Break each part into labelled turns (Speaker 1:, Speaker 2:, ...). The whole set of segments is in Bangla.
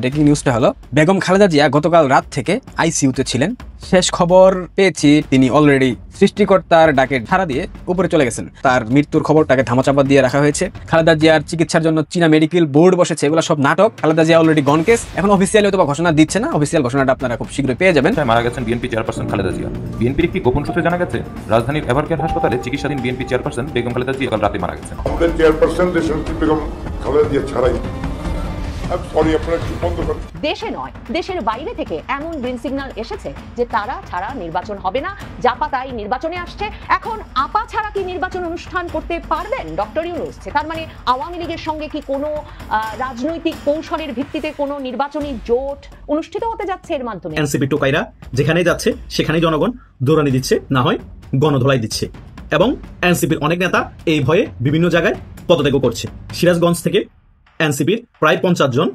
Speaker 1: ব্রেকিং নিউজটা হলো বেগম খালেদা জিয়া গতকাল রাত থেকে আইসিইউতে ছিলেন। শেষ খবর পেয়েছি তিনি অলরেডি সৃষ্টিকর্তার ডাকে সাড়া দিয়ে উপরে চলে গেছেন। তার মৃত্যুর খবরটাকে ধামাচাপা দিয়ে রাখা হয়েছে। খালেদা জিয়ার চিকিৎসার জন্য চীনা মেডিকেল বোর্ড বসেছে, এগুলো সব নাটক। খালেদা জিয়া অলরেডি গন কেস। এখন অফিসিয়ালি হয়তো ঘোষণা দিচ্ছে না, অফিসিয়াল ঘোষণাটা আপনারা খুব শীঘ্রই পেয়ে যাবেন।
Speaker 2: মারা গেছেন বিএনপি চেয়ারপারসন খালেদা জিয়া। বিএনপির একটি গোপন সূত্রে জানা গেছে রাজধানীর এভারকেয়ার হাসপাতালে চিকিৎসাধীন বিএনপি চেয়ারপারসন বেগম খালেদা জিয়া কাল রাতে মারা গেছেন।
Speaker 3: আমাদের চেয়ারপারসন দেশনেত্রী বেগম খালেদা জিয়া ছাড়াই
Speaker 4: দেশে নয় দেশের বাইরে থেকে এমন গ্রিন সিগন্যাল এসেছে যে তারা ছাড়া নির্বাচন হবে না। জাপা তাই নির্বাচনে আসছে। এখন আপা ছাড়া কি নির্বাচন অনুষ্ঠান করতে পারবেন ডক্টর ইউনূস? তার মানে আওয়ামী লীগের সঙ্গে কি কোনো রাজনৈতিক কৌশলের ভিত্তিতে কোনো নির্বাচনী জোট অনুষ্ঠিত হতে যাচ্ছে এর মাধ্যমে?
Speaker 5: এনসিপি টোকাইরা যেখানেই যাচ্ছে সেখানেই জনগণ দৌড়ানি দিচ্ছে, না হয় গণধোলাই দিচ্ছে। এবং এনসিপির অনেক নেতা এই ভয়ে বিভিন্ন জায়গায় পদত্যাগ করছে। সিরাজগঞ্জ থেকে এনসিপির প্রায় 50 জন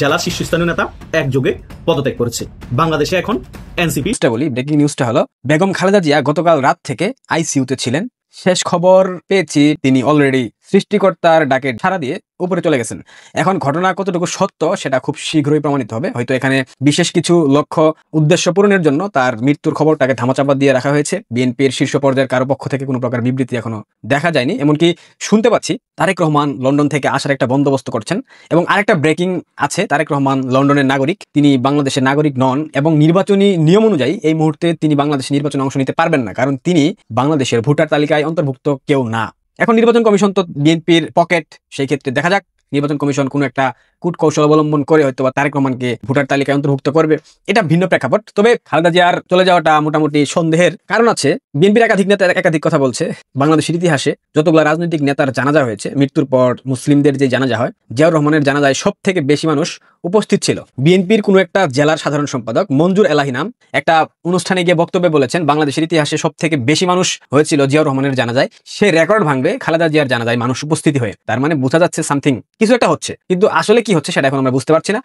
Speaker 5: জেলার শীর্ষস্থানীয় নেতা একযোগে পদত্যাগ করেছে। বাংলাদেশে এখন এনসিপি
Speaker 1: বলি ব্রেকিং নিউজটা হলো বেগম খালেদা জিয়া গতকাল রাত থেকে আইসিইউতে ছিলেন। শেষ খবর পেয়েছি তিনি অলরেডি সৃষ্টিকর্তার ডাকে সাড়া দিয়ে উপরে চলে গেছেন। এখন ঘটনা কতটুকু সত্য সেটা খুব শীঘ্রই প্রমাণিত হবে। হয়তো এখানে বিশেষ কিছু লক্ষ্য উদ্দেশ্য পূরণের জন্য তার মৃত্যুর খবরটাকে ধামাচাপা দিয়ে রাখা হয়েছে। বিএনপির শীর্ষ পর্যায়ের কারো পক্ষ থেকে কোনো প্রকার বিবৃতি এখনো দেখা যায়নি। এমনকি শুনতে পাচ্ছি তারেক রহমান লন্ডন থেকে আসার একটা বন্দোবস্ত করছেন। এবং আরেকটা ব্রেকিং আছে, তারেক রহমান লন্ডনের নাগরিক, তিনি বাংলাদেশের নাগরিক নন এবং নির্বাচনী নিয়ম অনুযায়ী এই মুহূর্তে তিনি বাংলাদেশের নির্বাচনে অংশ নিতে পারবেন না, কারণ তিনি বাংলাদেশের ভোটার তালিকায় অন্তর্ভুক্ত কেউ না। এখন নির্বাচন কমিশন তো বিএনপির পকেট, সেই ক্ষেত্রে দেখা যাক নির্বাচন কমিশন কোনো একটা কূট কৌশল অবলম্বন করে হয়তো বা তারেক রহমানকে ভোটার তালিকায় অন্তর্ভুক্ত করবে, এটা ভিন্ন প্রেক্ষাপট। তবে খালেদা জিয়ার চলে যাওয়াটা মোটামুটি সন্দেহের কারণ আছে। বিএনপির একাধিক নেতা একাধিক কথা বলছে। বাংলাদেশের ইতিহাসে যতগুলো রাজনৈতিক নেতার জানাজা হয়েছে, মৃত্যুর পর মুসলিমদের যে জানাজা হয়, জিয়াউর রহমানের জানাজায় সব থেকে বেশি মানুষ উপস্থিত ছিল। বিএনপির কোনো একটা জেলার সাধারণ সম্পাদক মঞ্জুর এলাহি নাম একটা অনুষ্ঠানে গিয়ে বক্তব্যে বলেছেন বাংলাদেশের ইতিহাসে সব থেকে বেশি মানুষ হয়েছিল জিয়াউর রহমানের জানাজায়। সে রেকর্ড ভাঙবে খালেদা জিয়ার জানাজায় মানুষ উপস্থিতি হয়ে। তার মানে বোঝা যাচ্ছে সামথিং কিছু একটা হচ্ছে, কিন্তু আসলে কি হচ্ছে সেটা এখন আমরা বুঝতে পারছি না।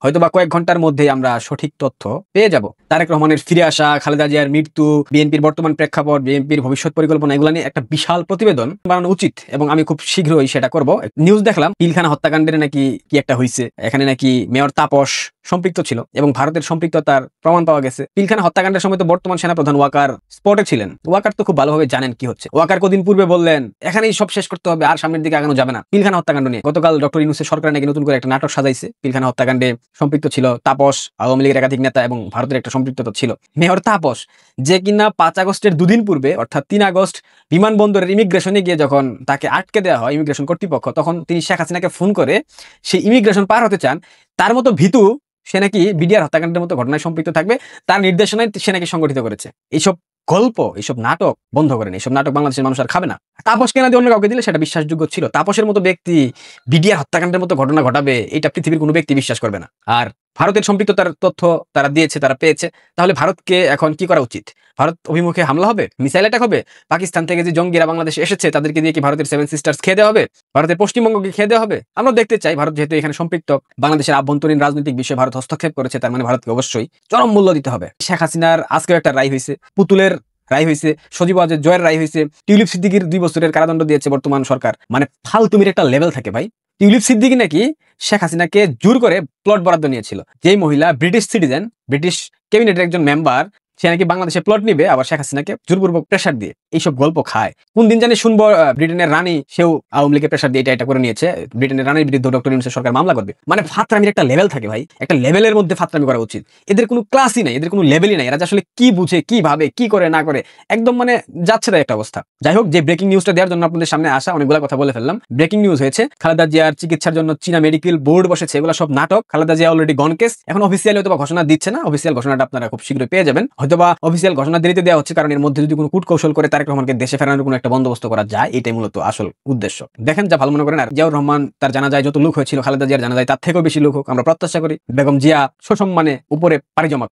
Speaker 1: হয়তো বা কয়েক ঘন্টার মধ্যেই আমরা সঠিক তথ্য পেয়ে যাব। তারেক রহমানের ফিরে আসা, খালেদা জিয়ার মৃত্যু, বিএনপির বর্তমান প্রেক্ষাপট, বিএনপির ভবিষ্যৎ পরিকল্পনা, এগুলো নিয়ে একটা বিশাল প্রতিবেদন বানানো উচিত এবং আমি খুব শীঘ্রই সেটা করব। নিউজ দেখলাম পিলখানা হত্যাকাণ্ডের নাকি কি একটা হয়েছে, এখানে নাকি মেয়র তাপস সম্পৃক্ত ছিল এবং ভারতের সম্পৃক্ততার প্রমাণ পাওয়া গেছে। পিলখানা হত্যাকাণ্ডের সময় তো বর্তমান সেনাপ্রধান ওয়াকার স্পটে ছিলেন। ওয়াকার তো খুব ভালোভাবে জানেন কি হচ্ছে। ওয়াকার কদিন পূর্বে বললেন এখানেই সব শেষ করতে হবে, আর সামনের দিকে আগানো যাবে না। পিলখানা হত্যাকাণ্ড নিয়ে গতকাল ডক্টর ইউনূসের সরকার নাকি নতুন করে একটা নাটক সাজাইছে। পিলখানা হত্যাকাণ্ডে সম্পৃক্ত ছিল তাপস, আওয়ামী লীগের একাধিক নেতা এবং ভারতের একটা সম্পৃক্ততা ছিল। মেয়র তাপস যে কিনা 5 আগস্টের দুদিন পূর্বে অর্থাৎ 3 আগস্ট বিমানবন্দরের ইমিগ্রেশনে গিয়ে যখন তাকে আটকে দেওয়া হয় ইমিগ্রেশন কর্তৃপক্ষ, তখন তিনি শেখ হাসিনাকে ফোন করে সেই ইমিগ্রেশন পার হতে চান। তার মতো ভীতু সে নাকি বিডিআর হত্যাকাণ্ডের মতো ঘটনায় সম্পৃক্ত থাকবে, তার নির্দেশনায় সে নাকি সংগঠিত করেছে। এইসব গল্প, এইসব নাটক বন্ধ করেন। এইসব নাটক বাংলাদেশের মানুষ আর খাবে না। তাপসকে না দিয়ে অন্য কাউকে দিলে সেটা বিশ্বাসযোগ্য ছিল। তাপসের মতো ব্যক্তি বিডিআর হত্যাকাণ্ডের মতো ঘটনা ঘটাবে, এটা পৃথিবীর কোনো ব্যক্তি বিশ্বাস করবে না। আর ভারতের সম্পৃক্ততার তথ্য তারা দিয়েছে, তারা পেয়েছে। তাহলে ভারতকে এখন কি করা উচিত? ভারত অভিমুখে হামলা হবে, মিসাইল অ্যাটাক হবে, পাকিস্তান থেকে যে জঙ্গিরা বাংলাদেশে এসেছে তাদেরকে দিয়ে কি ভারতের 7 সিস্টার্স খেয়ে দেওয়া হবে, ভারতের পশ্চিমবঙ্গকে খেয়ে দেওয়া হবে? আমরা দেখতে চাই ভারত যেহেতু এখানে সম্পৃক্ত, বাংলাদেশের আভ্যন্তরীণ রাজনৈতিক বিষয়ে ভারত হস্তক্ষেপ করেছে, তার মানে ভারতকে অবশ্যই চরম মূল্য দিতে হবে। শেখ হাসিনার আজকেও একটা রায় হয়েছে, পুতুলের রায় হয়েছে, সজীব ওয়াজেদ জয়ের রায় হয়েছে, টিউলিপ সিদ্দিকির 2 বছরের কারাদণ্ড দিয়েছে বর্তমান সরকার। মানে ফালতুমির একটা লেভেল থাকে ভাই। টিউলিপ সিদ্দিকি নাকি শেখ হাসিনাকে জোর করে প্লট বরাদ্দ নিয়েছিল। যেই মহিলা ব্রিটিশ সিটিজেন, ব্রিটিশ ক্যাবিনেটের একজন মেম্বার, সে নাকি বাংলাদেশে প্লট নিবে, আবার শেখ হাসিনাকে জোরপূর্বক প্রেশার দিয়ে এইসব গল্প খায়। কোন দিন জানি শুনবো ব্রিটেনের রানী সেও আওয়ামী লীগের প্রেশার দিয়ে এটা করে নিয়েছে, ব্রিটেনের রানীর বিরুদ্ধে ডক্টর ইউনূসের সরকার মামলা করবে। মানে ফাতরামির একটা লেভেল থাকে ভাই, একটা লেভেলের মধ্যে ফাতরামি করা উচিত। এদের কোনো ক্লাসই নাই, এদের কোনো লেভেলই নাই। এরা আসলে কি বুঝে, কি ভাবে, কি করে না করে, একদম মানে যাচ্ছে তাই একটা অবস্থা। যাই হোক, যে ব্রেকিং নিউজটা দেওয়ার জন্য আপনাদের সামনে আসা, অনেকগুলো কথা বলে ফেললাম। ব্রেকিং নিউজ হয়েছে খালেদা জিয়ার চিকিৎসার জন্য চীনা মেডিকেল বোর্ড বসেছে, এগুলো সব নাটক। খালেদা জিয়া অলরেডি গন কেস। এখন অফিসিয়ালি হয়তো ঘোষণা দিচ্ছে না, অফিসিয়াল ঘোষণাটা আপনারা খুব শীঘ্রই পেয়ে যাবেন। হয়তোবা অফিসিয়াল ঘোষণা দেরিতে দেওয়া হচ্ছে, কারণ এর মধ্যে যদি কোনো কূট কৌশল করে তারেক রহমানকে দেশে ফেরানোর কোনো একটা বন্দোবস্ত করা যায়, এটাই মূলত আসল উদ্দেশ্য। দেখেন যা ভালো মনে করেন। আর জিয়াউর রহমান তার জানাজায় যত লোক হয়েছিল, খালেদা জিয়ার জানাজায় তার থেকেও বেশি লোক হোক, আমরা প্রত্যাশা করি। বেগম জিয়া সসম্মানে উপরে পাড়ি জমা।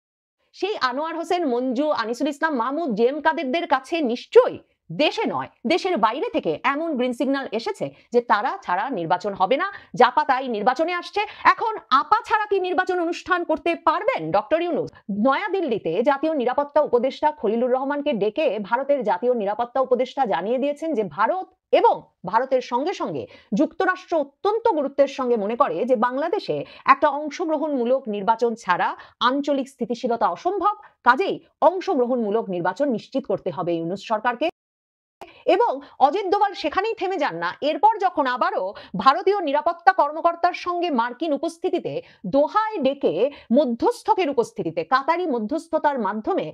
Speaker 4: সেই আনোয়ার হোসেন, মঞ্জু, আনিসুল ইসলাম, মাহমুদ, জেএম কাদেরদের কাছে নিশ্চয়ই দেশে নয় দেশের বাইরে থেকে এমন গ্রিন সিগন্যাল এসেছে যে তারা ছাড়া নির্বাচন হবে না, জাপা তাই নির্বাচনে আসছে। এখন আপা ছাড়া কি নির্বাচন অনুষ্ঠান করতে পারবেন ডক্টর ইউনূস? নয়াদিল্লিতে জাতীয় নিরাপত্তা উপদেষ্টা খলিলুর রহমানকে ডেকে ভারতের জাতীয় নিরাপত্তা উপদেষ্টা জানিয়ে দিয়েছেন যে ভারত এবং ভারতের সঙ্গে সঙ্গে যুক্তরাষ্ট্র অত্যন্ত গুরুত্বের সঙ্গে মনে করে যে বাংলাদেশে একটা অংশগ্রহণমূলক নির্বাচন ছাড়া আঞ্চলিক স্থিতিশীলতা অসম্ভব, কাজেই অংশগ্রহণমূলক নির্বাচন নিশ্চিত করতে হবে ইউনূস সরকারকে। এবং অজিত দোভাল সেখানেই থেমে যান না, এরপর যখন আবারও ভারতীয় নিরাপত্তা কর্মকর্তার সঙ্গে মার্কিন উপস্থিতিতে দোহায় ডেকে মধ্যস্থকের উপস্থিতিতে কাতারি মধ্যস্থতার মাধ্যমে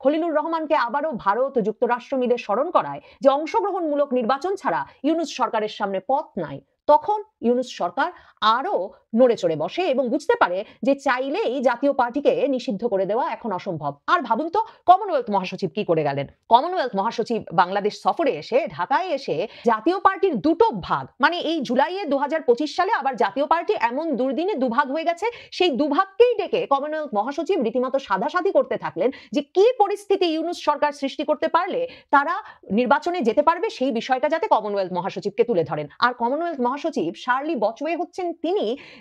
Speaker 4: খলিলুর রহমানকে আবারও ভারত ও যুক্তরাষ্ট্র মিলে স্মরণ করায় যে অংশগ্রহণমূলক নির্বাচন ছাড়া ইউনূস সরকারের সামনে পথ নাই, তখন ইউনূস সরকার আরো নড়ে চড়ে বসে এবং বুঝতে পারে যে চাইলেই জাতীয় পার্টিকে নিষিদ্ধ করে দেওয়া এখন অসম্ভব। আর ভাবুন তো কমনওয়েলথ মহাসচিব কি করে গেলেন। কমনওয়েলথ মহাসচিব বাংলাদেশ সফরে এসে ঢাকায় এসে জাতীয় পার্টির দুটো ভাগ, মানে এই জুলাইয়ে 2025 সালে আবার জাতীয় পার্টি এমন দুর্দিনে দুভাগ হয়ে গেছে, সেই দুভাগকেই ডেকে কমনওয়েলথ মহাসচিব রীতিমতো সাধাসাধি করতে থাকলেন যে কি পরিস্থিতি ইউনূস সরকার সৃষ্টি করতে পারলে তারা নির্বাচনে যেতে পারবে সেই বিষয়টা যাতে কমনওয়েলথ মহাসচিবকে তুলে ধরেন। আর কমনওয়েলথ মহাসচিব শার্লি বচওয়ে হচ্ছেন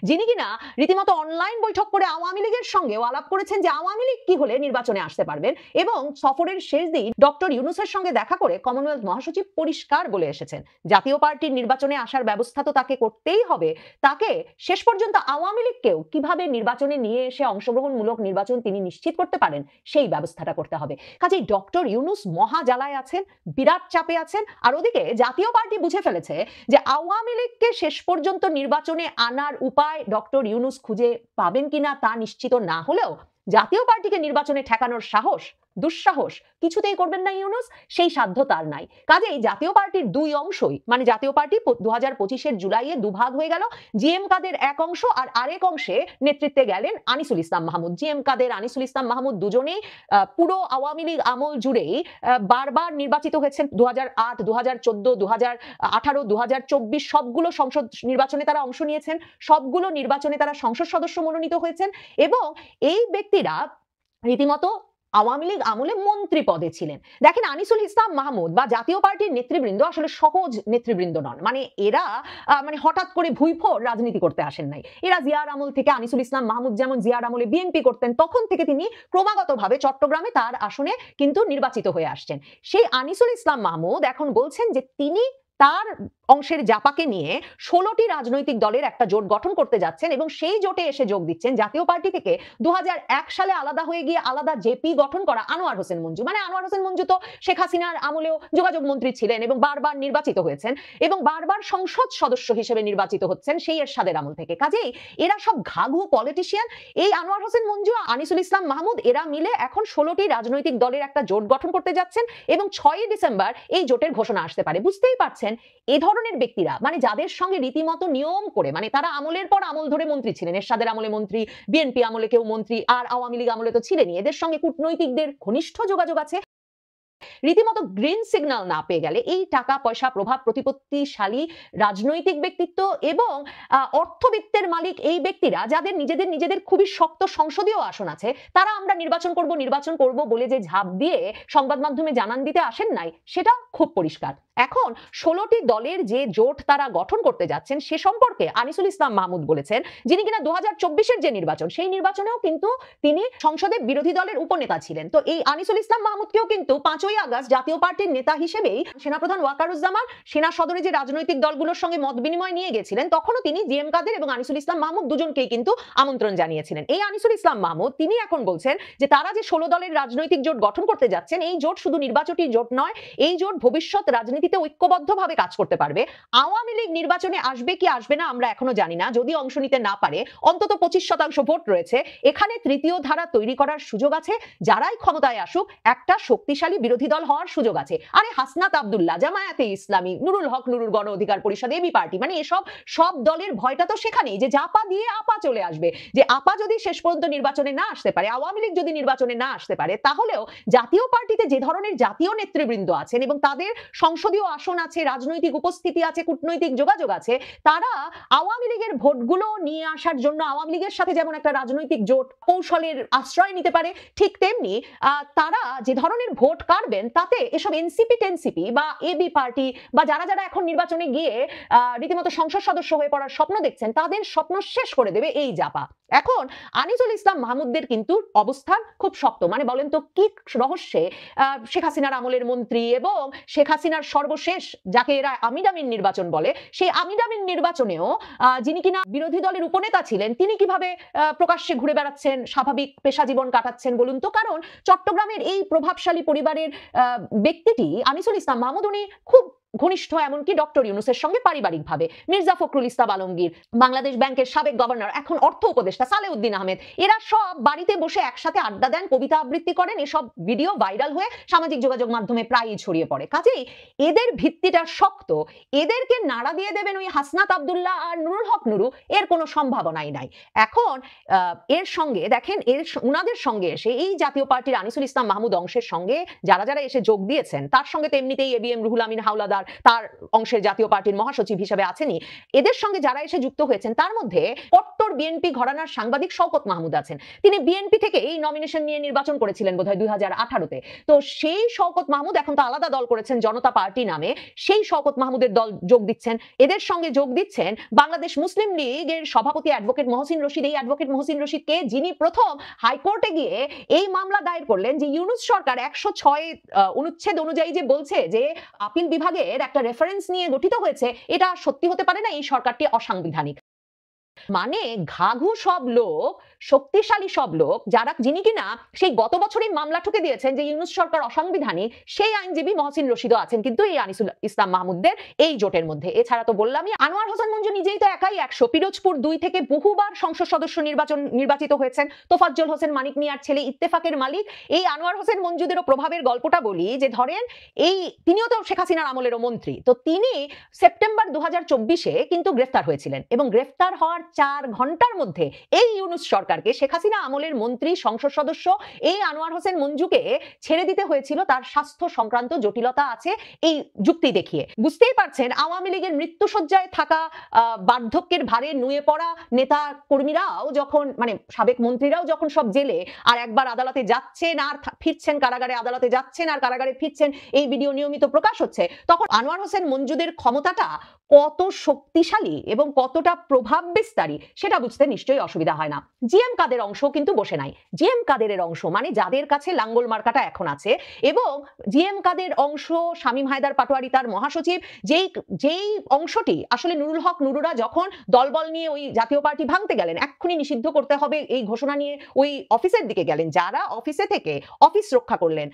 Speaker 4: যিনি কিনা রীতিমতো অনলাইন বৈঠক করে আওয়ামী লীগের সঙ্গেও আলাপ করেছেন যে আওয়ামী লীগ কি হলে নির্বাচনে আসতে পারবেন, এবং সফরের শেষ দিন ডক্টর ইউনূসের সঙ্গে দেখা করে কমনওয়েলথ মহাসচিব পরিষ্কার বলে এসেছেন জাতীয় পার্টির নির্বাচনে আসার ব্যবস্থা তো তাকে করতেই হবে, তাকে শেষ পর্যন্ত আওয়ামী লীগকেও কিভাবে নির্বাচনে নিয়ে এসে অংশগ্রহণমূলক নির্বাচন তিনি নিশ্চিত করতে পারেন সেই ব্যবস্থাটা করতে হবে। কাজেই ডক্টর ইউনূস মহা জ্বালায় আছেন, বিরাট চাপে আছেন। আর ওদিকে জাতীয় পার্টি বুঝে ফেলেছে যে আওয়ামী লীগকে শেষ পর্যন্ত নির্বাচনে আনার উপায় ডক্টর ইউনূস খুঁজে পাবেন কিনা তা নিশ্চিত না হলেও জাতীয় পার্টিকে নির্বাচনে ঠেকানোর সাহস দুঃসাহস কিছুতেই করবেন না ইউনূস, সেই সাধ্য তার নাই। কাজেই জাতীয় পার্টির দুই অংশই, মানে জাতীয় পার্টি 2025-এর জুলাইয়ে দুভাগ হয়ে গেল, জিএম কাদের এক অংশ আর আরেক অংশে নেতৃত্বে গেলেন আনিসুল ইসলাম মাহমুদ। জিএম কাদের আনিসুল ইসলাম মাহমুদ দুজনেই পুরো আওয়ামী লীগ আমল জুড়েই বারবার নির্বাচিত হয়েছেন। 2008, 2014, 2018, 2024 সবগুলো সংসদ নির্বাচনে তারা অংশ নিয়েছেন, সবগুলো নির্বাচনে তারা সংসদ সদস্য মনোনীত হয়েছেন এবং এই ব্যক্তিরা রীতিমতো আওয়ামী লীগ আমলে মন্ত্রী পদে ছিলেন। দেখেন আনিসুল ইসলাম মাহমুদ বা জাতীয় পার্টির নেতৃবৃন্দ আসলে সহজ নেতৃবৃন্দ নন, মানে এরা হঠাৎ করে ভুইফোড় রাজনীতি করতে আসেন নাই। এরা জিয়ার আমল থেকে, আনিসুল ইসলাম মাহমুদ যেমন জিয়ার আমলে বিএনপি করতেন তখন থেকে তিনি ক্রমাগতভাবে চট্টগ্রামে তার আসনে কিন্তু নির্বাচিত হয়ে আসছেন। সেই আনিসুল ইসলাম মাহমুদ এখন বলছেন যে তিনি তার অংশের জাপাকে নিয়ে 16টি রাজনৈতিক দলের একটা জোট গঠন করতে যাচ্ছেন এবং সেই জোটে এসে যোগ দিচ্ছেন জাতীয় পার্টি থেকে 2001 সালে আলাদা হয়ে গিয়ে আলাদা জেপি গঠন করা আনোয়ার হোসেন মঞ্জু। মানে আনোয়ার হোসেন মঞ্জু তো শেখ হাসিনার আমলেও যোগাযোগ মন্ত্রী ছিলেন এবং বারবার নির্বাচিত হয়েছেন এবং বারবার সংসদ সদস্য হিসেবে নির্বাচিত হচ্ছেন সেই এরশাদের আমল থেকে। কাজেই এরা সব ঘাঘু পলিটিশিয়ান। এই আনোয়ার হোসেন মঞ্জু, আনিসুল ইসলাম মাহমুদ এরা মিলে এখন 16টি রাজনৈতিক দলের একটা জোট গঠন করতে যাচ্ছেন এবং 6ই ডিসেম্বর এই জোটের ঘোষণা আসতে পারে। বুঝতেই পারছেন এ ধরনের ব্যক্তিরা, মানে যাদের সঙ্গে রীতিমতো নিয়ম করে, মানে তারা আমলের পর আমল ধরে মন্ত্রী ছিলেন, এরশাদের আমলে মন্ত্রী, বিএনপি আমলে কেউ মন্ত্রী, আর আওয়ামী লীগ আমলে তো ছিলেনই, এদের সঙ্গে কূটনৈতিকদের ঘনিষ্ঠ যোগাযোগ আছে। রীতিমতো গ্রিন সিগন্যাল না পেয়ে গেলে এই টাকা পয়সা প্রভাব প্রতিপত্তিশালী রাজনৈতিক ব্যক্তিত্ব এবং অর্থবিত্তের মালিক এই ব্যক্তিরা যাদের নিজেদের খুবই শক্ত সংসদীয় আসন আছে, তারা আমরা নির্বাচন করব বলে যে ঝাঁপ দিয়ে সংবাদ মাধ্যমে জানান দিতে আসেন নাই, সেটা খুব পরিষ্কার। এখন 16টি দলের যে জোট তারা গঠন করতে যাচ্ছেন সে সম্পর্কে আনিসুল ইসলাম মাহমুদ বলেছেন, যিনি কিনা 2024-এর যে নির্বাচন সেই নির্বাচনেও কিন্তু তিনি সংসদে বিরোধী দলের উপনেতা ছিলেন। তো এই আনিসুল ইসলাম মাহমুদকেও কিন্তু 5ই আগস্ট জাতীয় পার্টির নেতা হিসেবেই সেনাপ্রধান ওয়াকারুজ্জামান সেনা সদরে যে রাজনৈতিক দলগুলোর সঙ্গে মত বিনিময় নিয়ে গেছিলেন, তখনও তিনি জিএম কাদের এবং আনিসুল ইসলাম মাহমুদ দুজনকেই কিন্তু আমন্ত্রণ জানিয়েছিলেন। এই আনিসুল ইসলাম মাহমুদ তিনি এখন বলছেন যে তারা যে 16 দলের রাজনৈতিক জোট গঠন করতে যাচ্ছেন, এই জোট শুধু নির্বাচনী জোট নয়, এই জোট ভবিষ্যৎ রাজনীতিতে ঐক্যবদ্ধভাবে কাজ করতে পারবে। আওয়ামী লীগ নির্বাচনে আসবে কি আসবে না আমরা এখনো জানি না, যদি অংশ নিতে না পারে অন্তত 25% ভোট রয়েছে, এখানে তৃতীয় ধারা তৈরি করার সুযোগ আছে। যারাই ক্ষমতায় আসুক একটা শক্তিশালী বিরোধী দল হওয়ার সুযোগ আছে। আরে হাসনাত আব্দুল্লাহ, জামায়াতে ইসলামী, নুরুল হক নুরুল, গণ অধিকার পরিষদ, এবি পার্টি, মানে এসব সব দলের ভয়টা তো সেখানেই যে জাপা দিয়ে আপা চলে আসবে, যে আপা যদি শেষ পর্যন্ত নির্বাচনে না আসতে পারে, আওয়ামী লীগ যদি নির্বাচনে না আসতে পারে, তাহলেও জাতীয় পার্টিতে যে ধরনের জাতীয় নেতৃবৃন্দ আছেন এবং তাদের সংসদীয় আসন আছে, রাজনৈতিক উপস্থিতি আছে, কূটনৈতিক যোগাযোগ আছে, তারা আওয়ামী লীগের ভোটগুলো নিয়ে আসার জন্য আওয়ামী লীগের সাথে যেমন একটা রাজনৈতিক জোট কৌশলের আশ্রয় নিতে পারে, ঠিক তেমনি তারা যে ধরনের ভোট কাটবেন তাতে এসব এনসিপি টেনসিপি বা এবি পার্টি বা যারা যারা এখন নির্বাচনে গিয়ে রীতিমতো সংসদ সদস্য হয়ে পড়ার স্বপ্ন দেখছেন তাদের স্বপ্ন শেষ করে দেবে এই জাপা। এখন আনিসুল ইসলাম মাহমুদের কিন্তু অবস্থান খুব শক্ত। মানে বলেন তো কি রহস্যে শেখ হাসিনার আমলের মন্ত্রী এবং শেখ হাসিনার সর্বশেষ যাকে এরা আমিডামিন নির্বাচন বলে, সেই আমিডামিন নির্বাচনেও যিনি কিনা বিরোধী দলের উপনেতা ছিলেন তিনি কিভাবে প্রকাশ্যে ঘুরে বেড়াচ্ছেন, স্বাভাবিক পেশা জীবন কাটাচ্ছেন বলুন তো? কারণ চট্টগ্রামের এই প্রভাবশালী পরিবারের ব্যক্তিটি আনিসুল ইসলাম মাহমুদ উনি খুব ঘনিষ্ঠ, এমনকি ডক্টর ইউনূসের সঙ্গে পারিবারিকভাবে। মির্জা ফখরুল ইসলাম আলমগীর, বাংলাদেশ ব্যাংকের সাবেক গভর্নর, এখন অর্থ উপদেষ্টা সালেউদ্দিন আহমেদ, এরা সব বাড়িতে বসে একসাথে আড্ডা দেন, কবিতা আবৃত্তি করেন। এসব ভিডিও ভাইরাল হয়ে সামাজিক যোগাযোগ মাধ্যমে প্রায়ই ছড়িয়ে পড়ে। কাজেই এদের ভিত্তিটা শক্ত, এদেরকে নাড়া দিয়ে দেবেন ওই হাসনাত আব্দুল্লাহ আর নুরুল হক নুরু, এর কোনো সম্ভাবনাই নাই। এখন এর সঙ্গে দেখেন, উনাদের সঙ্গে এসে এই জাতীয় পার্টির আনিসুল ইসলাম মাহমুদ অংশের সঙ্গে যারা যারা এসে যোগ দিয়েছেন, তার সঙ্গে তো এমনিতেই এবিএম রুহুল আমিন হাওলাদার তার অংশের জাতীয় পার্টির মহাসচিব হিসেবে আছেনই, এদের সঙ্গে যারা এসে যুক্ত হয়েছেন তার মধ্যে কট্টর বিএনপি ঘরানার সাংবাদিক শওকত মাহমুদ আছেন। তিনি বিএনপি থেকে এই নমিনেশন নিয়ে নির্বাচন করেছিলেন বোধহয় 2018-তে। তো সেই শওকত মাহমুদ এখন তো আলাদা দল করেছেন জনতা পার্টি নামে, সেই শওকত মাহমুদের দল যোগ দিচ্ছেন। এদের সঙ্গে যোগ দিচ্ছেন বাংলাদেশ মুসলিম লীগের সভাপতি অ্যাডভোকেট মহসিন রশিদ। এই অ্যাডভোকেট মহসিন রশিদকে যিনি প্রথম হাইকোর্টে গিয়ে এই মামলা দায়ের করলেন যে ইউনূস সরকার 106 অনুচ্ছেদ অনুযায়ী যে বলছে যে আপিল বিভাগের একটা রেফারেন্স নিয়ে গঠিত হয়েছে, এটা সত্যি হতে পারে না, এই সরকারটি অসাংবিধানিক। মানে ঘাঘু সব লোক, শক্তিশালী সব লোক, যিনি কিনা সেই গত বছরই মামলা ঠুকে দিয়েছেন যে ইউনূস সরকার অসাংবিধানিক, সেই আইনজীবী মহসিন রশিদও আছেন কিন্তু এই আনিসুল ইসলাম মাহমুদের এই জোটের মধ্যে। এছাড়া তো বললামই আনোয়ার হোসেন মঞ্জু নিজেই তো একাই 100, পিরোজপুর 2 থেকে বহুবার সংসদ সদস্য নির্বাচিত হয়েছেন। তোফাজ্জল হোসেন মানিক মিয়ার ছেলে, ইত্তেফাকের মালিক। এই আনোয়ার হোসেন মঞ্জুদেরও প্রভাবের গল্পটা বলি, যে ধরেন তিনিও তো শেখ হাসিনার আমলেরও মন্ত্রী। তো তিনি সেপ্টেম্বর 2024-এ কিন্তু গ্রেফতার হয়েছিলেন এবং গ্রেফতার হওয়ার 4 ঘন্টার মধ্যে এই ইউনূস সরকারকে, শেখ হাসিনা আমলের মন্ত্রী সংসদ সদস্য এই আনোয়ার হোসেন মঞ্জুকে ছেড়ে দিতে হয়েছিল তার স্বাস্থ্য সংক্রান্ত জটিলতা আছে এই যুক্তি দেখিয়ে। বুঝতেই পারছেন আওয়ামী লীগের মৃত্যুশয্যায় থাকা, বার্ধক্যের ভারে নুয়ে পড়া নেতা কর্মীরাও যখন, মানে সাবেক মন্ত্রীরাও যখন সব জেলে আর একবার আদালতে যাচ্ছেন আর ফিরছেন কারাগারে, আদালতে যাচ্ছেন আর কারাগারে ফিরছেন, এই ভিডিও নিয়মিত প্রকাশ হচ্ছে, তখন আনোয়ার হোসেন মঞ্জুদের ক্ষমতাটা কত শক্তিশালী এবং কতটা প্রভাব বিস্তারী সেটা বুঝতে নিশ্চয়ই অসুবিধা হয় না। জিএম কাদের অংশ কিন্তু বসে নাই। জিএম কাদেরের অংশ মানে যাদের কাছে লাঙ্গল মার্কাটা এখন আছে, এবং জিএম কাদের অংশ শামীম হায়দার পাটোয়ারি তার মহাসচিব, যেই অংশটি আসলে নুরুল হক নুরুরা যখন দলবল নিয়ে ওই জাতীয় পার্টি ভাঙতে গেলেন, এক্ষুনি নিষিদ্ধ করতে হবে এই ঘোষণা নিয়ে ওই অফিসের দিকে গেলেন, যারা অফিসে থেকে অফিস রক্ষা করলেন,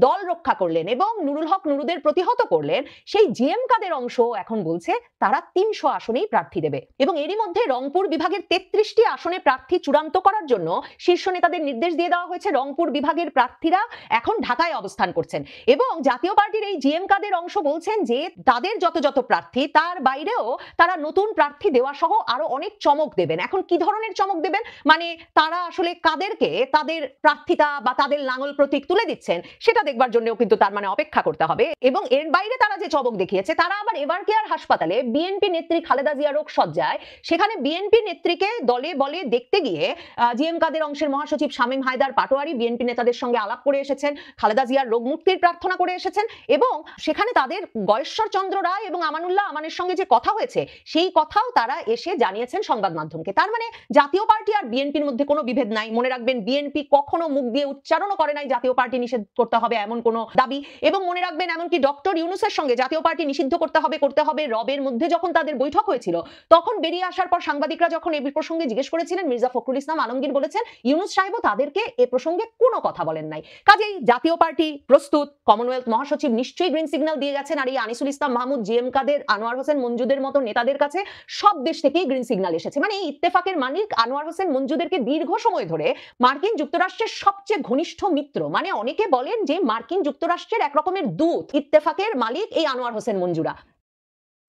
Speaker 4: দল রক্ষা করলেন এবং নুরুল হক নুরুদের প্রতিহত করলেন, সেই জিএম কাদের অংশ এখন বলছে তারা 300 আসনেই প্রার্থী দেবে। এবং এরই মধ্যে রংপুর বিভাগের 33টি আসনে প্রার্থী চূড়ান্ত করার জন্য শীর্ষ নেতাদের নির্দেশ দিয়ে দেওয়া হয়েছে। রংপুর বিভাগের প্রার্থীরা এখন ঢাকায় অবস্থান করছেন এবং জাতীয় পার্টির এই জিএম কাদের অংশ বলছেন যে তাদের যত প্রার্থী তার বাইরেও তারা নতুন প্রার্থী দেওয়া সহ আরো অনেক চমক দেবেন। এখন কি ধরনের চমক দেবেন, মানে তারা আসলে কাদেরকে তাদের প্রার্থিতা বা তাদের লাঙ্গল প্রতীক তুলে দিচ্ছেন সেটা দেখবার জন্যও কিন্তু তার মানে অপেক্ষা করতে হবে। এবং এর বাইরে তারা যে চমক দেখিয়েছে, তারা আবার এভার কেয়ার হাসপাতালে বিএনপি নেত্রী খালেদা জিয়া রোগ সজ্জায়, সেখানে বিএনপি নেত্রীকে দলে বলে দেখতে গিয়ে জিএম কাদের অংশের মহাসচিব শামীম হায়দার পাটোয়ারি বিএনপি নেতাদের সঙ্গে আলাপ করে এসেছেন, খালেদা জিয়ার রোগ মুক্তির প্রার্থনা করে এসেছেন এবং সেখানে তাদের গয়েশ্বর চন্দ্র রায় এবং আমানুল্লাহ আমানের সঙ্গে যে কথা হয়েছে সেই কথাও তারা এসে জানিয়েছেন সংবাদ মাধ্যমকে। তার মানে জাতীয় পার্টি আর বিএনপির মধ্যে কোনো বিভেদ নাই। মনে রাখবেন বিএনপি কখনো মুখ দিয়ে উচ্চারণও করে নাই জাতীয় পার্টি নিষেধ করতে হবে এমন কোনো দাবি, এবং মনে রাখবেন এমনকি ডক্টর ইউনূসের সঙ্গে জাতীয় পার্টি নিষিদ্ধ করতে হবে রবের মধ্যে যখন তাদের বৈঠক হয়েছিল, তখন বেরিয়ে আসার পর সাংবাদিকরা যখন এই প্রসঙ্গে জিজ্ঞেস করেছিলেন, মির্জা ফখরুল ইসলাম আলমগীর বলেছেন ইউনূস সাহেবও তাদেরকে এ প্রসঙ্গে কোনো কথা বলেন নাই। কাজেই জাতীয় পার্টি প্রস্তুত, কমনওয়েলথ মহাসচিব নিশ্চয়ই গ্রিন সিগন্যাল দিয়ে গেছেন, আর এই আনিসুল ইসলাম মাহমুদ, জিএম কাদের, আনোয়ার হোসেন মঞ্জুদের মতো নেতাদের কাছে সব দেশ থেকেই গ্রিন সিগন্যাল এসেছে। মানে এই ইত্তেফাকের মালিক আনোয়ার হোসেন মঞ্জুদেরকে দীর্ঘ সময় ধরে মার্কিন যুক্তরাষ্ট্রের সবচেয়ে ঘনিষ্ঠ মিত্র, মানে অনেকে বলেন যে মার্কিন যুক্তরাষ্ট্রের এক রকমের দূত ইত্তেফাকের মালিক এই আনোয়ার হোসেন মঞ্জুরা।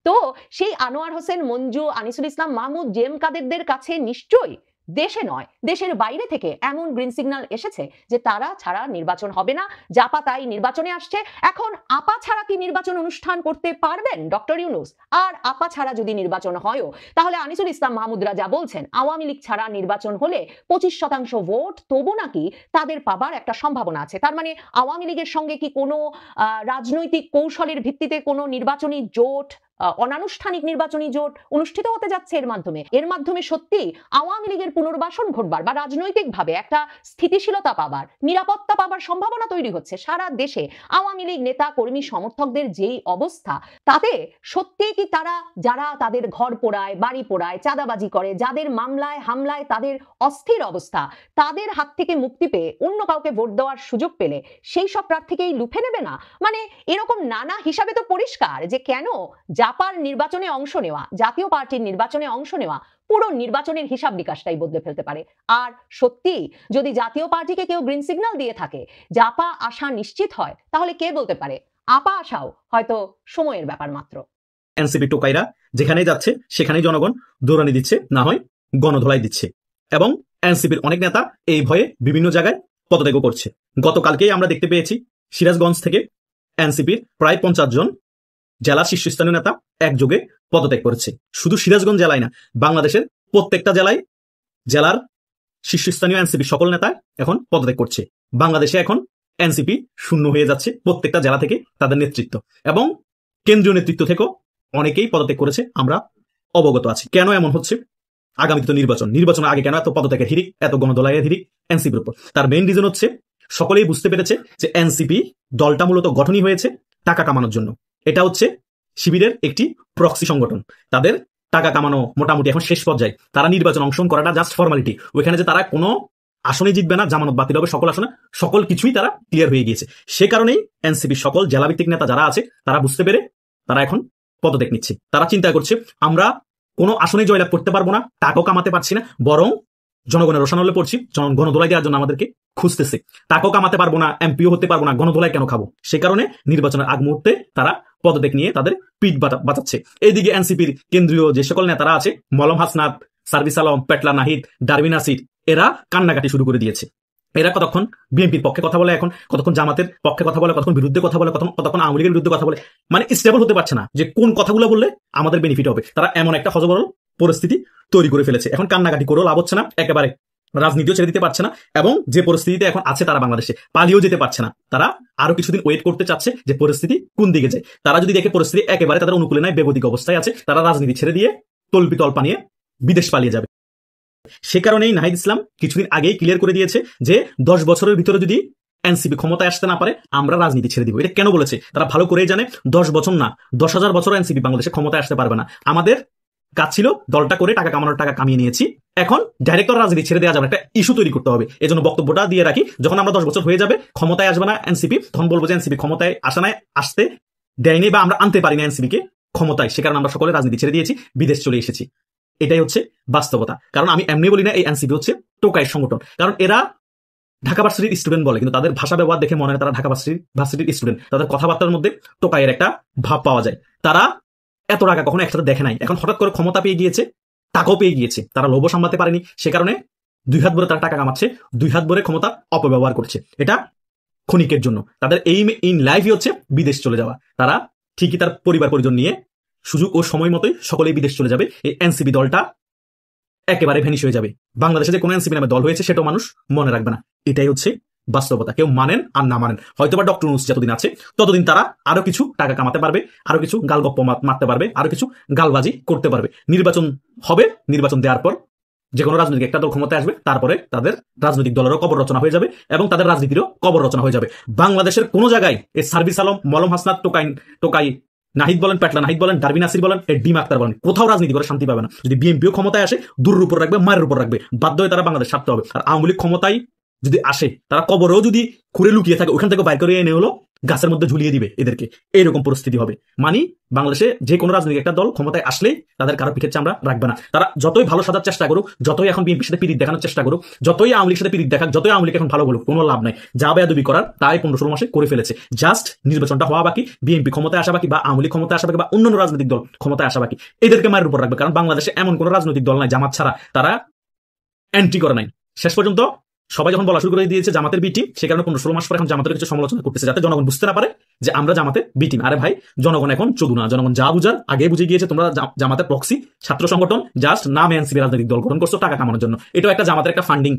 Speaker 4: তো সেই আনোয়ার হোসেন মঞ্জু, আনিসুল ইসলাম মাহমুদ, জিএম কাদেরদের কাছে নিশ্চয়ই দেশে নয় দেশের বাইরে থেকে এমন গ্রিন সিগন্যাল এসেছে যে তারা ছাড়া নির্বাচন হবে না, জাপা তাই নির্বাচনে আসছে। এখন আপা ছাড়া কি নির্বাচন অনুষ্ঠান করতে পারবেন ডক্টর ইউনূস? আর আপা ছাড়া যদি নির্বাচন হয়ও, তাহলে আনিসুল ইসলাম মাহমুদরা যা বলছেন, আওয়ামী লীগ ছাড়া নির্বাচন হলে 25% ভোট তবু নাকি তাদের পাবার একটা সম্ভাবনা আছে। তার মানে আওয়ামী লীগের সঙ্গে কি কোনো রাজনৈতিক কৌশলের ভিত্তিতে কোনো নির্বাচনী জোট, অনানুষ্ঠানিক নির্বাচনী জোট অনুষ্ঠিত হতে যাচ্ছে এর মাধ্যমে সত্যি আওয়ামী লীগের পুনর্বাসন ঘটবার বা রাজনৈতিকভাবে একটা স্থিতিশীলতা পাবার, নিরাপত্তা পাবার সম্ভাবনা তৈরি হচ্ছে। সারা দেশে আওয়ামী লীগ নেতা কর্মী সমর্থকদের যেই অবস্থা, তাতে সত্যি কি তারা, যারা তাদের ঘর পোড়ায়, বাড়ি পোড়ায়, চাঁদাবাজি করে, যাদের মামলায় হামলায় তাদের অস্থির অবস্থা, তাদের হাত থেকে মুক্তি পেয়ে অন্য কাউকে ভোট দেওয়ার সুযোগ পেলে সেই সব প্রার্থীকেই লুফে নেবে না? মানে এরকম নানা হিসাবে তো পরিষ্কার যে কেন জাপার নির্বাচনে অংশ নেওয়া, জাতীয় পার্টির নির্বাচনে অংশ নেওয়া পুরো নির্বাচনের হিসাব নিকাশটাই বদলে ফেলতে পারে। আর সত্যি যদি জাতীয় পার্টিকে কেউ গ্রিন সিগন্যাল দিয়ে থাকে, জাপা আসা নিশ্চিত হয়, তাহলে কে বলতে পারে আপা আসাও হয়তো সময়ের ব্যাপার মাত্র।
Speaker 5: এনসিপি টোকাইরা যেখানেই যাচ্ছে সেখানেই জনগণ দৌড়ানি দিচ্ছে, না হয় গণধোলাই দিচ্ছে। এবং এনসিপির অনেক নেতা এই ভয়ে বিভিন্ন জায়গায় পদত্যাগ করছে। গতকালকেই আমরা দেখতে পেয়েছি সিরাজগঞ্জ থেকে এনসিপির প্রায় 50 জন জেলার শীর্ষস্থানীয় নেতা একযোগে পদত্যাগ করেছে। শুধু সিরাজগঞ্জ জেলায় না, বাংলাদেশের প্রত্যেকটা জেলার শীর্ষস্থানীয় এনসিপি সকল নেতা এখন পদত্যাগ করছে। বাংলাদেশে এখন এনসিপি শূন্য হয়ে যাচ্ছে প্রত্যেকটা জেলা থেকে তাদের নেতৃত্ব, এবং কেন্দ্রীয় নেতৃত্ব থেকেও অনেকেই পদত্যাগ করেছে। আমরা অবগত আছি কেন এমন হচ্ছে। আগামীতে তো নির্বাচনের আগে কেন এত পদত্যাগের হিড়িক, এত গণদোলাইয়ের হিড়িক এনসিপির উপর? তার মেইন রিজন হচ্ছে সকলেই বুঝতে পেরেছে যে এনসিপি দলটা মূলত গঠনই হয়েছে টাকা কামানোর জন্য। এটা হচ্ছে শিবিরের একটি প্রক্সি সংগঠন। তাদের টাকা কামানো মোটামুটি এখন শেষ পর্যায়ে। তারা নির্বাচন অংশগ্রহণ করাটা জাস্ট ফর্মালিটি। ওইখানে যে তারা কোনো আসনে জিতবে না, জামানত বাতিল হবে সকল আসনে, সকল কিছুই তারা ক্লিয়ার হয়ে গিয়েছে। সে কারণেই এনসিপির সকল জেলাভিত্তিক নেতা যারা আছে তারা বুঝতে পেরে তারা এখন পদত্যাগ নিচ্ছে। তারা চিন্তা করছে আমরা কোনো আসনে জয়লাভ করতে পারবো না, টাকাও কামাতে পারছি না, বরং জনগণের রোশানলে পড়ছি, গণদোলাই দেওয়ার জন্য আমাদেরকে খুঁজতেছে। টাকাও কামাতে পারবো না, এমপিও হতে পারবো না, গণদোলাই কেন খাবো? সে কারণে নির্বাচনের আগ মুহূর্তে তারা পদত্যাগ নিয়ে তাদের পিঠ বাঁচাচ্ছে। এইদিকে এনসিপির কেন্দ্রীয় যে সকল নেতারা আছে, মলম হাসনাত, সার্ভিস আলম, পেটলা নাহিদ, ডারবিন নাসির, এরা কান্নাকাটি শুরু করে দিয়েছে। এরা কতক্ষণ বিএনপির পক্ষে কথা বলে, এখন কতক্ষণ জামাতের পক্ষে কথা বলে, কতক্ষণ বিরুদ্ধে কথা বলে, কতক্ষণ আওয়ামী লীগের বিরুদ্ধে কথা বলে। মানে স্টেবল হতে পারছে না যে কোন কথাগুলো বললে আমাদের বেনিফিট হবে। তারা এমন একটা হযবরল পরিস্থিতি তৈরি করে ফেলেছে। এখন কান্নাকাটি করেও লাভ হচ্ছে না, একেবারে রাজনীতিও ছেড়ে দিতে পারছে না, এবং যে পরিস্থিতিতে এখন আছে তারা বাংলাদেশে পালিয়েও যেতে পারছে না। তারা আরো কিছুদিন ওয়েট করতে চাচ্ছে যে পরিস্থিতি কোন দিকে যায়। তারা যদি দেখে পরিস্থিতি একেবারে তাদের অনুকূলে নাই, বেগতিক অবস্থায় আছে, তারা রাজনীতি ছেড়ে দিয়ে তল্পা নিয়ে বিদেশ পালিয়ে যাবে। সে কারণেই নাহিদ ইসলাম কিছুদিন আগেই ক্লিয়ার করে দিয়েছে যে 10 বছরের ভিতরে যদি এনসিপি ক্ষমতায় আসতে না পারে আমরা রাজনীতি ছেড়ে দিব। এটা কেন বলেছে? তারা ভালো করেই জানে 10 বছর না 10,000 বছর এনসিপি বাংলাদেশে ক্ষমতায় আসতে পারবে না। আমাদের কাজ ছিল দলটা করে টাকা কামানোর, টাকা কামিয়ে নিয়েছি, এখন ডাইরেক্টর রাজনীতি ছেড়ে দেওয়া যাবে, একটা ইস্যু তৈরি করতে হবে। এই জন্য বক্তব্যটা দিয়ে রাখি, যখন আমরা 10 বছর হয়ে যাবে ক্ষমতায় আসবে না এনসিপি, তখন বলবো যে এনসিপি ক্ষমতায় আসতে দেয়নি বা আমরা আনতে পারিনি এনসিপিকে ক্ষমতায়, সে কারণে আমরা সকলে রাজনীতি ছেড়ে দিয়েছি, বিদেশ চলে এসেছি। এটাই হচ্ছে বাস্তবতা। কারণ আমি এমনি বলি না এই এনসিপি হচ্ছে টোকাইয়ের সংগঠন, কারণ এরা ঢাকা ভার্সিটির স্টুডেন্ট বলে, কিন্তু তাদের ভাষা ব্যবহার দেখে মনে হয় তারা ঢাকা ভার্সিটির স্টুডেন্ট। তাদের কথাবার্তার মধ্যে টোকাইয়ের একটা ভাব পাওয়া যায়। তারা এত টাকা কখনো একসাথে দেখে নাই, এখন হঠাৎ করে ক্ষমতা পেয়ে গিয়েছে, টাকাও পেয়ে গিয়েছে, তারা লোভ সামলাতে পারেনি, সে কারণে 2 হাত ভরে তারা টাকা কামাচ্ছে, 2 হাত ভরে ক্ষমতা অপব্যবহার করছে। এটা ক্ষণিকের জন্য। তাদের এইম ইন লাইফই হচ্ছে বিদেশ চলে যাওয়া। তারা ঠিকই তার পরিবার পরিজন নিয়ে সুযোগ ও সময় মতোই সকলেই বিদেশ চলে যাবে। এই এনসিপি দলটা একেবারে ভ্যানিশ হয়ে যাবে। বাংলাদেশে যে কোনো এনসিপি নামে দল হয়েছে সেটাও মানুষ মনে রাখবে না। এটাই হচ্ছে বাস্তবতা। কেউ মানেন আর না মানেন, হয়তোবা ডক্টর ইউনূস যতদিন আছে ততদিন তারা আরো কিছু টাকা কামাতে পারবে, আরো কিছু গালগপ্প মারতে পারবে, আরো কিছু গালবাজি করতে পারবে। নির্বাচন হবে, নির্বাচন দেওয়ার পর যে কোনো রাজনৈতিক একটা দল ক্ষমতায় আসবে, তারপরে তাদের রাজনৈতিক দলেরও কবর রচনা হয়ে যাবে এবং তাদের রাজনীতিরও কবর রচনা হয়ে যাবে। বাংলাদেশের কোনো জায়গায় এই সার্ভিস আলম, মলম হাসনাত, টোকাই নাহিদ বলেন, পেটলা নাহিদ বলেন, ডারবিন নাসির বলেন, ডিম আক্তার বলেন, কোথাও রাজনীতি করে শান্তি পাবে না। যদি বিএনপিও ক্ষমতায় আসে দূরের উপর রাখবে, মায়ের উপর রাখবে, বাধ্য হয়ে তারা বাংলাদেশ ছাড়তে হবে। আর আওয়ামী লীগ ক্ষমতায় যদি আসে, তারা কবরেও যদি খুঁড়ে লুকিয়ে থাকে, ওখান থেকে বাইর করে এনে হলো গাছের মধ্যে ঝুলিয়ে দিবে এদেরকে। এইরকম পরিস্থিতি হবে। মানে বাংলাদেশে যে কোনো রাজনৈতিক একটা দল ক্ষমতায় আসলেই তাদের কারো পিঠের চামড়া রাখবে না। তারা যতই ভালো সাজার চেষ্টা করুক, যতই এখন বিএনপির সাথে পিরিত দেখানোর চেষ্টা করুক, যতই আওয়ামী লীগের সাথে পিরিত দেখাক, যতই আওয়ামী লীগ এখন ভালো বলুক, কোনো লাভ নাই। যা বেয়াদবি করার তাই 15-16 মাসে করে ফেলেছে। জাস্ট নির্বাচনটা হওয়া বাকি, বিএনপি ক্ষমতায় আসা বাকি, বা আওয়ামী লীগ ক্ষমতায় আসা বাকি, বা অন্যান্য রাজনৈতিক দল ক্ষমতায় আসা বাকি। এদেরকে মায়ের উপর রাখবে। কারণ বাংলাদেশে এমন কোন রাজনৈতিক দল নাই জামাত ছাড়া, তারা এন্ট্রি করে নাই। শেষ পর্যন্ত সবাই যখন বলা শুরু করে দিয়েছে জামাতের বি টিম, সে কারণে 15-16 মাস পর এখন জামাতের কিছু সমালোচনা করতেছে, যাতে জনগণ বুঝতে না পারে যে আমরা জামাতের বি টিম। আরে ভাই, জনগণ এখন চোদু না, জনগণ যা বুঝার আগে বুঝে গিয়েছে। তোমরা জামাতের প্রক্সি ছাত্র সংগঠন, জাস্ট নাম এনসিপি রাজনৈতিক দল গঠন করছো টাকা কামানোর জন্য। এটাও একটা জামাতের একটা ফান্ডিং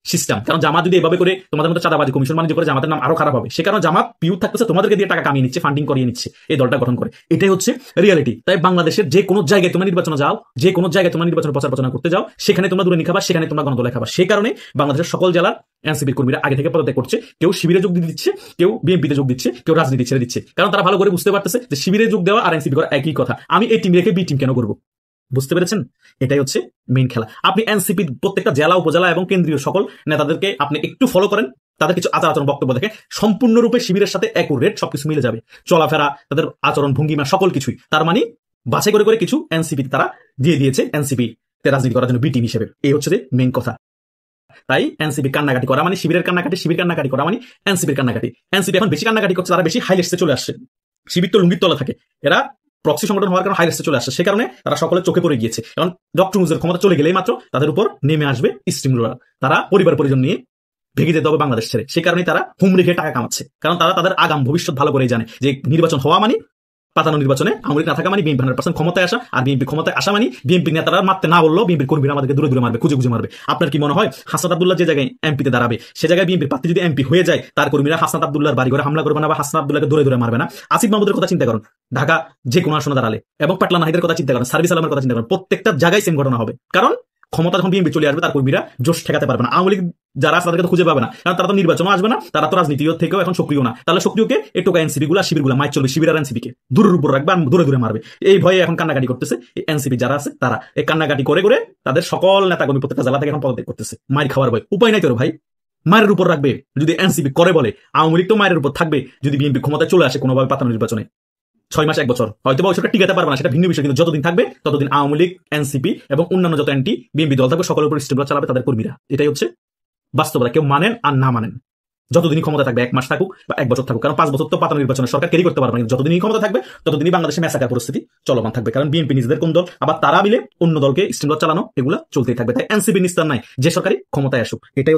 Speaker 5: সিস্টেম। কারণ জামাত যদি এভাবে করে তোমাদের মতো চাঁদাবাজি কমিশন বাণিজ্য করে, জামাতের নাম আরো খারাপ হবে। সে কারণে জামাত পিউর থাকতেছে, তোমাদেরকে দিয়ে টাকা কামিয়ে নিচ্ছে, ফান্ডিং করিয়ে নিচ্ছে এই দলটা গঠন করে। এটাই হচ্ছে রিয়ালিটি। তাই বাংলাদেশের যে কোনো জায়গায় তোমরা নির্বাচনে যাও, যে কোনো জায়গায় তোমরা নির্বাচন প্রচার প্রচারণা করতে যাও, সেখানে তোমরা দূরে খাবার, সেখানে তোমরা গণদলে খাবার। সেই কারণে বাংলাদেশের সকল জেলার এনসিপির কর্মীরা আগে থেকে পদত্যাগ করছে। কেউ শিবিরে যোগ দিচ্ছে, কেউ বিএনপিতে যোগ দিচ্ছে, কেউ রাজনীতি ছেড়ে দিচ্ছে। কারণ তারা ভালো করে বুঝতে পারতেছে যে শিবিরে যোগ দেওয়া আর এনসিপি করা একই কথা। আমি এই টিম রেখে বি টিম কেন করবো? বুঝতে পেরেছেন? এটাই হচ্ছে মেইন খেলা। আপনি এনসিপি প্রত্যেকটা জেলা উপজেলা এবং কেন্দ্রীয় সকল নেতাদেরকে আপনি একটু ফলো করেন, তাদের কিছু আচার আচরণ বক্তব্য দেখে সম্পূর্ণরূপে শিবিরের সাথে অ্যাকুরেট সবকিছু মিলে যাবে। চলাফেরা, তাদের আচরণ ভঙ্গিমা সকল কিছুই। তার মানে বাছাই করে করে কিছু এনসিপি তারা দিয়ে দিয়েছে এনসিপি তে রাজনীতি করার জন্য বি টিম হিসেবে। এই হচ্ছে যে মেইন কথা। তাই এনসিপি কান্নাকাটি করা মানে শিবিরের কান্নাকাটি, শিবির কান্নাকাটি করা মানে এনসিপির কান্নাকাটি। এনসিপি এখন বেশি কান্নাকাটি করছে, তারা বেশি হাইলাইটসে চলে আসছে। শিবির তো লুঙ্গির তলা থাকে, এরা প্রক্সি সংগঠন হওয়ার কারণে হাইলাইটসে চলে আসছে। সে কারণে তারা সকলে চোখে পড়ে গিয়েছে। এখন ডক্টর ইউনূসের ক্ষমতা চলে গেলেই মাত্র তাদের উপর নেমে আসবে স্টিম রোলার। তারা পরিবার পরিজন নিয়ে ভেগে যেতে হবে বাংলাদেশ ছেড়ে। সেই কারণে তারা হুম রেখে টাকা কামাচ্ছে। কারণ তারা তাদের আগাম ভবিষ্যৎ ভালো করেই জানে যে নির্বাচন হওয়া মানে, পাতানো নির্বাচনে আওয়ামী লীগ না থাকা মানে বিএনপি 100% ক্ষমতায় আসা। আর বিএনপি ক্ষমতায় আসা মানে বিএনপি নেতারা মারতে না বললেও বিএনপির কর্মীরা আমাদেরকে দূরে দূরে মারবে, খুঁজে খুঁজে মারবে। আপনার কি মনে হয় হাসনাত আব্দুল্লাহ যে জায়গায় এমপিতে দাঁড়াবে, সে জায়গায় বিএনপির প্রার্থী যদি এমপি হয়ে যায়, তার কর্মীরা হাসনাত আব্দুল্লাহর বাড়ি ঘরে হামলা করবে না বা হাসনাত আব্দুল্লাহকে দূরে দূরে মারবে না? আসিফ মাহমুদের কথা চিন্তা করুন, ঢাকা যে কোনো আসনে দাঁড়ালে, এবং পাটলা নাহিদের কথা চিন্তা করেন, সার্ভিস আলমের কথা চিন্তা করেন, প্রত্যেকটা জায়গায় সেম ঘটনা হবে। কারণ ক্ষমতা যখন বিএনপি চলে আসবে, তার কর্মীরা জোশ ঠেকাতে পারবে না। আওয়ামী লীগ যারা আছে তাদেরকে তো খুঁজে পাবে না, কারণ তারা তো নির্বাচনও আসবে না, তারা তো রাজনীতি থেকেও এখন সক্রিয় না। তাহলে সক্রিয়কে একটু এনসিপি গুলা শিবির গুলা মাইক চলবে, শিবির আর এনসিপি কে দূরের উপর রাখবে, দূরে দূরে মারবে। এই ভয়ে এখন কান্নাকাটি করতেছে এনসিপি যারা আছে, তারা এই কান্নাকাটি করে করে তাদের সকল নেতা কর্মী প্রত্যেকটা জেলা থেকে এখন পদত্যাগ করতেছে। মায়ের খাওয়ার ভয়, উপায় নাই তোর ভাই। মায়ের উপর রাখবে যদি এনসিপি করে বলে, আওয়ামী লীগ তো মায়ের উপর থাকবে যদি বিএনপি ক্ষমতায় চলে আসে কোনোভাবে পাতানো নির্বাচনে। 6 মাস 1 বছর হয়তো বা ওইসবটা টিকাতে পারবে না, সেটা ভিন্ন বিষয়। কিন্তু যতদিন থাকবে ততদিন আওয়ামী লীগ, এনসিপি এবং অন্যান্য যত এন্টি বিএনপি দল থাকবে সকলের উপর স্টিম চালাবে তাদের কর্মীরা। এটাই হচ্ছে বাস্তবতা। কেউ মানেন আর না মানেন, যতদিনই ক্ষমতা থাকবে, 1 মাস থাকুক বা 1 বছর থাকুক। কারণ 5 বছর তো পাতানো নির্বাচনে সরকার ক্যারি করতে পারবে না। যতদিনই ক্ষমতা থাকবে ততদিনই বাংলাদেশে ম্যাসাকার পরিস্থিতি চলমান থাকবে। কারণ বিএনপি নিজেদের কোন দল, আবার তারা মিলে অন্য দলকে স্টিম চালানো, এগুলো চলতেই থাকবে। তাই এনসিপি নিস্তার নাই যে সরকারি ক্ষমতায় আসুক। এটাই